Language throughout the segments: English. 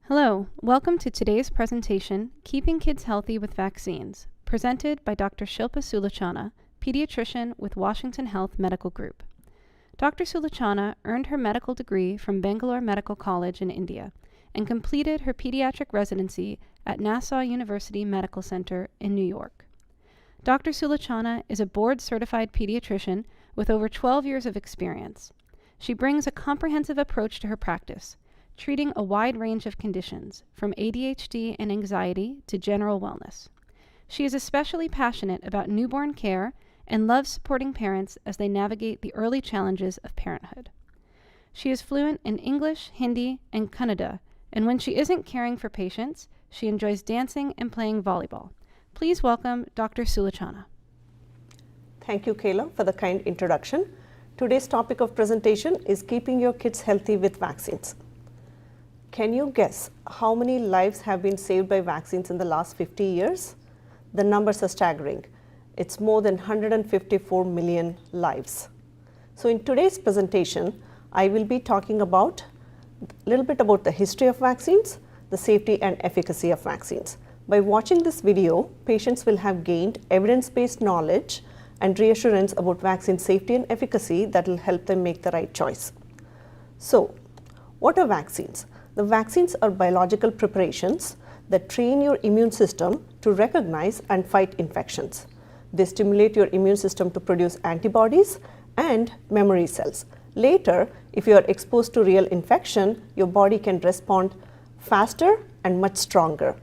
Hello, welcome to today's presentation, Keeping Kids Healthy with Vaccines, presented by Dr. Shilpa Sulochana, pediatrician with Washington Health Medical Group. Dr. Sulochana earned her medical degree from Bangalore Medical College in India and completed her pediatric residency at Nassau University Medical Center in New York. Dr. Sulochana is a board-certified pediatrician with over 12 years of experience. She brings a comprehensive approach to her practice, treating a wide range of conditions, from ADHD and anxiety to general wellness. She is especially passionate about newborn care and loves supporting parents as they navigate the early challenges of parenthood. She is fluent in English, Hindi, and Kannada, and when she isn't caring for patients, she enjoys dancing and playing volleyball. Please welcome Dr. Sulochana. Thank you, Kayla, for the kind introduction. Today's topic of presentation is keeping your kids healthy with vaccines. Can you guess how many lives have been saved by vaccines in the last 50 years? The numbers are staggering. It's more than 154 million lives. So in today's presentation, I will be talking about a little bit about the history of vaccines, the safety and efficacy of vaccines. By watching this video, patients will have gained evidence-based knowledge and reassurance about vaccine safety and efficacy that will help them make the right choice. So, what are vaccines? The vaccines are biological preparations that train your immune system to recognize and fight infections. They stimulate your immune system to produce antibodies and memory cells. Later, if you are exposed to real infection, your body can respond faster and much stronger.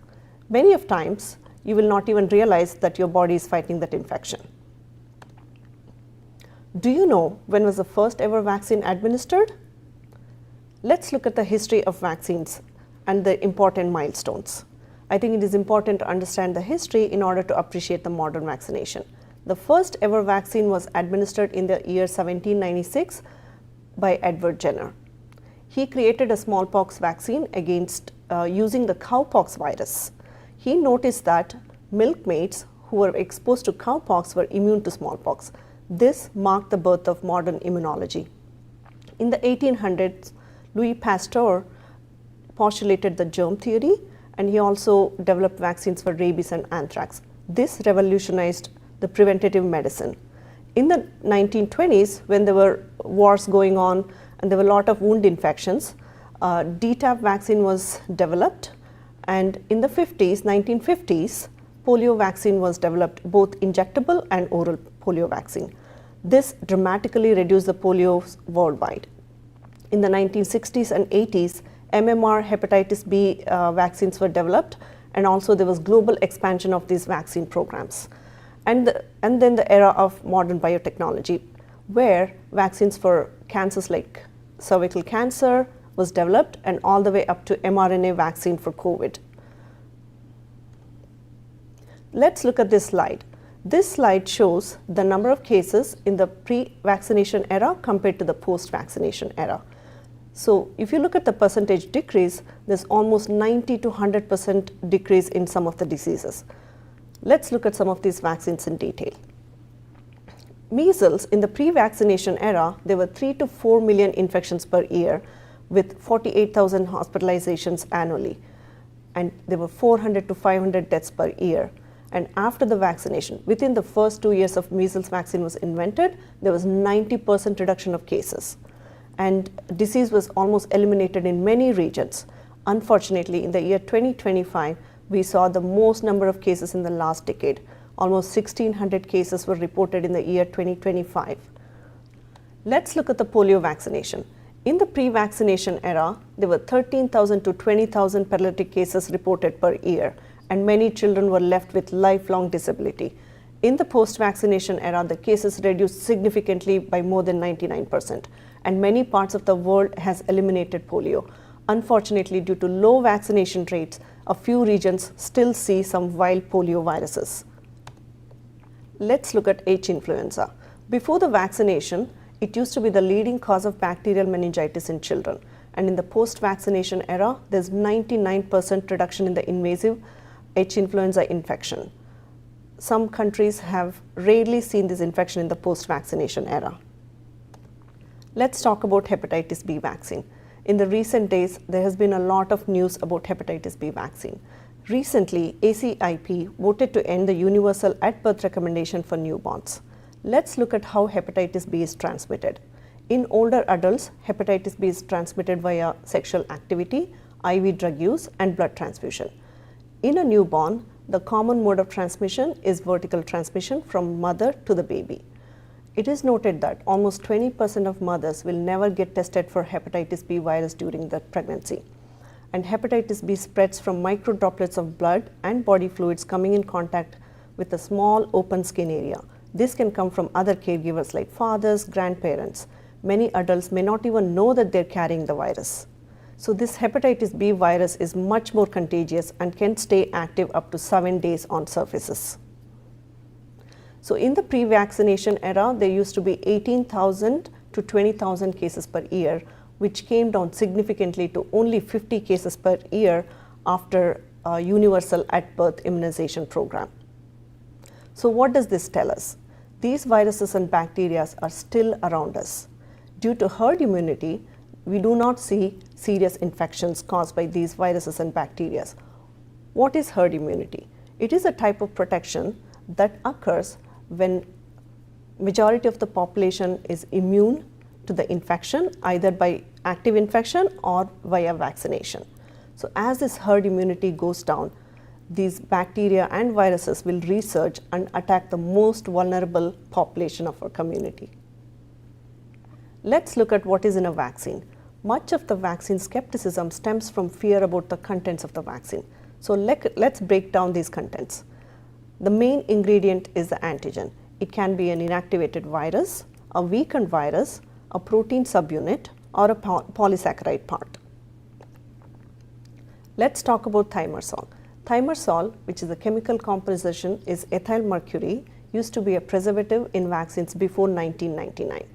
Many of times, you will not even realize that your body is fighting that infection. Do you know when was the first ever vaccine administered? Let's look at the history of vaccines and the important milestones. I think it is important to understand the history in order to appreciate the modern vaccination. The first ever vaccine was administered in the year 1796 by Edward Jenner. He created a smallpox vaccine against using the cowpox virus. He noticed that milkmaids who were exposed to cowpox were immune to smallpox. This marked the birth of modern immunology. In the 1800s, Louis Pasteur postulated the germ theory, and he also developed vaccines for rabies and anthrax. This revolutionized the preventative medicine. In the 1920s, when there were wars going on and there were a lot of wound infections, t-dap vaccine was developed, and in the 1950s, polio vaccine was developed, both injectable and oral polio vaccine. This dramatically reduced the polio worldwide. In the 1960s and 80s, MMR hepatitis B vaccines were developed, and also there was global expansion of these vaccine programs. And then the era of modern biotechnology, where vaccines for cancers like cervical cancer was developed, and all the way up to mRNA vaccine for COVID. Let's look at this slide. This slide shows the number of cases in the pre-vaccination era compared to the post-vaccination era. So if you look at the percentage decrease, there's almost 90 to 100% decrease in some of the diseases. Let's look at some of these vaccines in detail. Measles, in the pre-vaccination era, there were 3 to 4 million infections per year with 48,000 hospitalizations annually. And there were 400 to 500 deaths per year. And after the vaccination, within the first 2 years of measles vaccine was invented, there was 90% reduction of cases. And disease was almost eliminated in many regions. Unfortunately, in the year 2025, we saw the most number of cases in the last decade. Almost 1,600 cases were reported in the year 2025. Let's look at the polio vaccination. In the pre-vaccination era, there were 13,000 to 20,000 paralytic cases reported per year, and many children were left with lifelong disability. In the post-vaccination era, the cases reduced significantly by more than 99%. And many parts of the world has eliminated polio. Unfortunately, due to low vaccination rates, a few regions still see some wild polio viruses. Let's look at H influenza. Before the vaccination, it used to be the leading cause of bacterial meningitis in children. And in the post-vaccination era, there's 99% reduction in the invasive H influenza infection. Some countries have rarely seen this infection in the post-vaccination era. Let's talk about hepatitis B vaccine. In the recent days, there has been a lot of news about hepatitis B vaccine. Recently, ACIP voted to end the universal at-birth recommendation for newborns. Let's look at how hepatitis B is transmitted. In older adults, hepatitis B is transmitted via sexual activity, IV drug use, and blood transfusion. In a newborn, the common mode of transmission is vertical transmission from mother to the baby. It is noted that almost 20% of mothers will never get tested for hepatitis B virus during the pregnancy. And hepatitis B spreads from micro droplets of blood and body fluids coming in contact with a small open skin area. This can come from other caregivers like fathers, grandparents. Many adults may not even know that they're carrying the virus. So this hepatitis B virus is much more contagious and can stay active up to 7 days on surfaces. So in the pre-vaccination era, there used to be 18,000 to 20,000 cases per year, which came down significantly to only 50 cases per year after a universal at-birth immunization program. So what does this tell us? These viruses and bacteria are still around us. Due to herd immunity, we do not see serious infections caused by these viruses and bacteria. What is herd immunity? It is a type of protection that occurs when majority of the population is immune to the infection, either by active infection or via vaccination. So as this herd immunity goes down, these bacteria and viruses will resurge and attack the most vulnerable population of our community. Let's look at what is in a vaccine. Much of the vaccine skepticism stems from fear about the contents of the vaccine. So let's break down these contents. The main ingredient is the antigen. It can be an inactivated virus, a weakened virus, a protein subunit, or a polysaccharide part. Let's talk about thimerosal. Thimerosal, which is a chemical composition, is ethyl mercury, used to be a preservative in vaccines before 1999.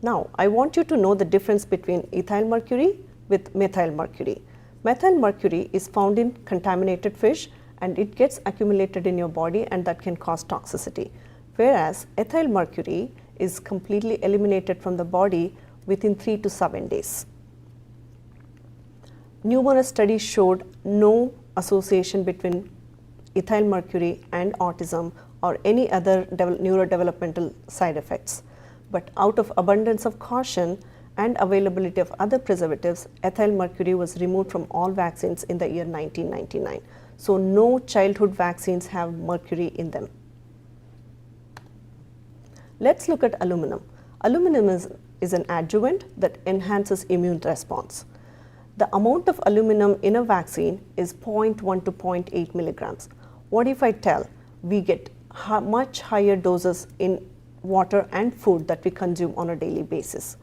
Now, I want you to know the difference between ethyl mercury with methyl mercury. Methyl mercury is found in contaminated fish and it gets accumulated in your body and that can cause toxicity. Whereas ethyl mercury is completely eliminated from the body within 3 to 7 days. Numerous studies showed no association between ethyl mercury and autism or any other neurodevelopmental side effects. But out of abundance of caution and availability of other preservatives, ethyl mercury was removed from all vaccines in the year 1999. So no childhood vaccines have mercury in them. Let's look at aluminum. Aluminum is an adjuvant that enhances immune response. The amount of aluminum in a vaccine is 0.1 to 0.8 milligrams. What if I tell we get much higher doses in water and food that we consume on a daily basis?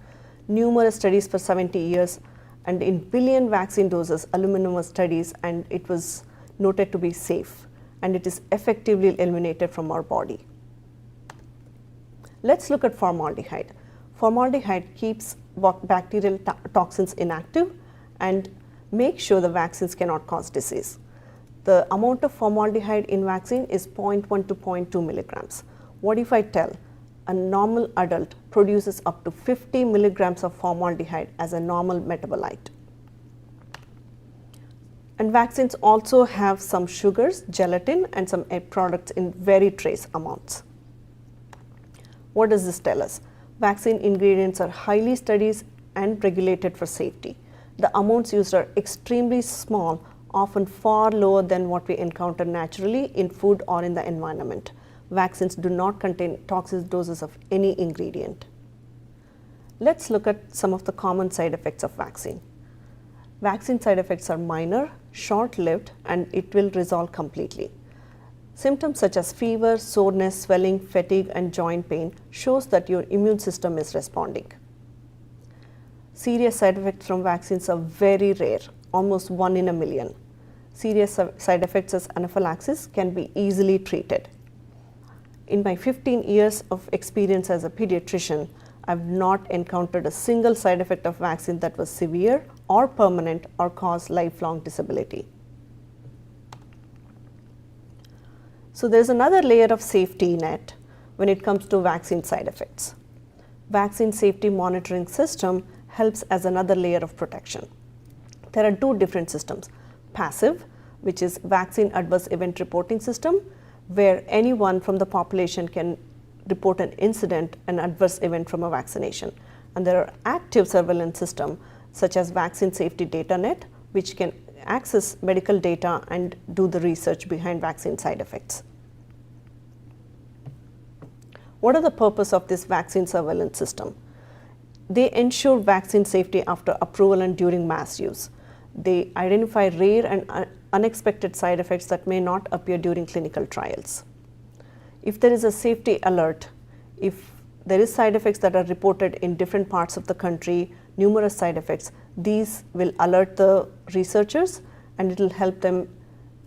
Numerous studies for 70 years and in billion vaccine doses, aluminum was studied and it was noted to be safe and it is effectively eliminated from our body. Let's look at formaldehyde. Formaldehyde keeps bacterial toxins inactive and makes sure the vaccines cannot cause disease. The amount of formaldehyde in vaccine is 0.1 to 0.2 milligrams. What if I tell a normal adult produces up to 50 milligrams of formaldehyde as a normal metabolite? And vaccines also have some sugars, gelatin, and some egg products in very trace amounts. What does this tell us? Vaccine ingredients are highly studied and regulated for safety. The amounts used are extremely small, often far lower than what we encounter naturally in food or in the environment. Vaccines do not contain toxic doses of any ingredient. Let's look at some of the common side effects of vaccine. Vaccine side effects are minor, short-lived, and it will resolve completely. Symptoms such as fever, soreness, swelling, fatigue, and joint pain shows that your immune system is responding. Serious side effects from vaccines are very rare, almost 1 in a million. Serious side effects as anaphylaxis can be easily treated. In my 15 years of experience as a pediatrician, I've not encountered a single side effect of vaccine that was severe or permanent or caused lifelong disability. So there's another layer of safety net when it comes to vaccine side effects. Vaccine safety monitoring system helps as another layer of protection. There are two different systems. Passive, which is vaccine adverse event reporting system, where anyone from the population can report an incident, an adverse event from a vaccination. And there are active surveillance system, such as Vaccine Safety Data Net, which can access medical data and do the research behind vaccine side effects. What are the purpose of this vaccine surveillance system? They ensure vaccine safety after approval and during mass use. They identify rare and unexpected side effects that may not appear during clinical trials. If there is a safety alert, if there is side effects that are reported in different parts of the country, numerous side effects, these will alert the researchers and it will help them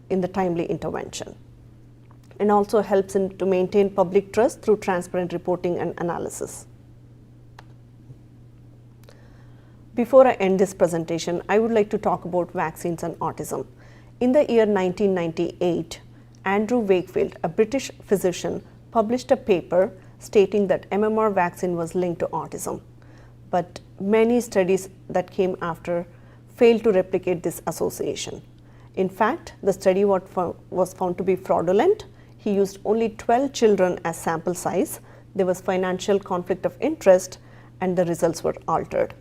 in the timely intervention. And also helps to maintain public trust through transparent reporting and analysis. Before I end this presentation, I would like to talk about vaccines and autism. In the year 1998, Andrew Wakefield, a British physician, published a paper stating that MMR vaccine was linked to autism. But many studies that came after failed to replicate this association. In fact, the study was found to be fraudulent. He used only 12 children as sample size. There was financial conflict of interest and the results were altered.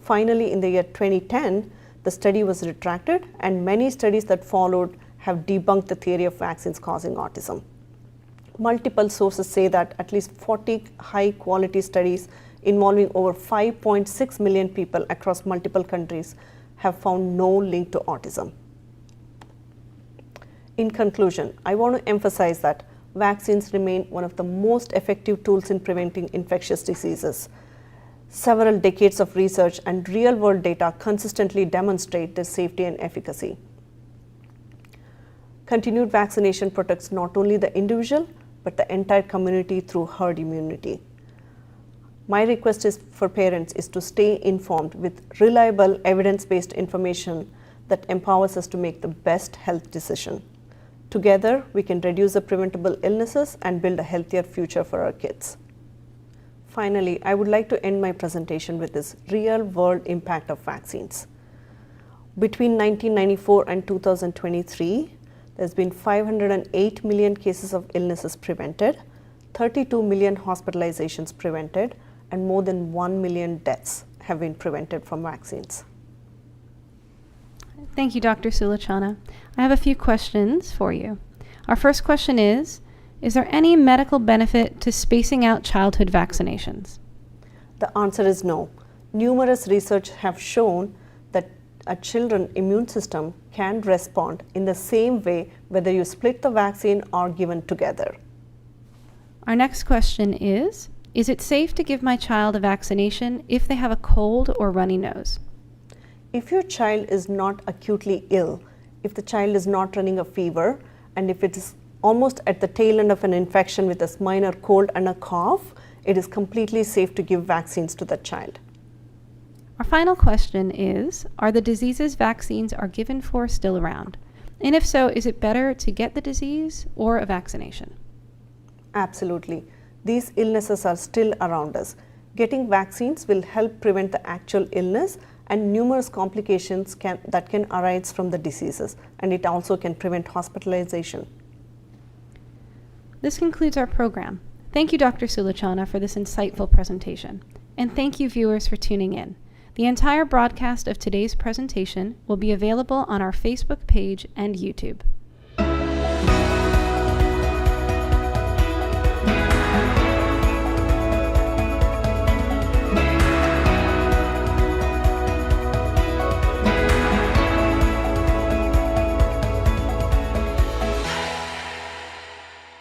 Finally, in the year 2010, the study was retracted and many studies that followed have debunked the theory of vaccines causing autism. Multiple sources say that at least 40 high-quality studies involving over 5.6 million people across multiple countries have found no link to autism. In conclusion, I want to emphasize that vaccines remain one of the most effective tools in preventing infectious diseases. Several decades of research and real-world data consistently demonstrate their safety and efficacy. Continued vaccination protects not only the individual, but the entire community through herd immunity. My request for parents is to stay informed with reliable, evidence-based information that empowers us to make the best health decision. Together, we can reduce the preventable illnesses and build a healthier future for our kids. Finally, I would like to end my presentation with this real-world impact of vaccines. Between 1994 and 2023, there's been 508 million cases of illnesses prevented, 32 million hospitalizations prevented, and more than 1 million deaths have been prevented from vaccines. Thank you, Dr. Sulochana. I have a few questions for you. Our first question is there any medical benefit to spacing out childhood vaccinations? The answer is no. Numerous research have shown that a children's immune system can respond in the same way whether you split the vaccine or given together. Our next question is it safe to give my child a vaccination if they have a cold or runny nose? If your child is not acutely ill, if the child is not running a fever, and if it is almost at the tail end of an infection with a minor cold and a cough, it is completely safe to give vaccines to that child. Our final question is, are the diseases vaccines are given for still around? And if so, is it better to get the disease or a vaccination? Absolutely. These illnesses are still around us. Getting vaccines will help prevent the actual illness and numerous complications that can arise from the diseases, and it also can prevent hospitalization. This concludes our program. Thank you, Dr. Sulochana, for this insightful presentation. And thank you, viewers, for tuning in. The entire broadcast of today's presentation will be available on our Facebook page and YouTube.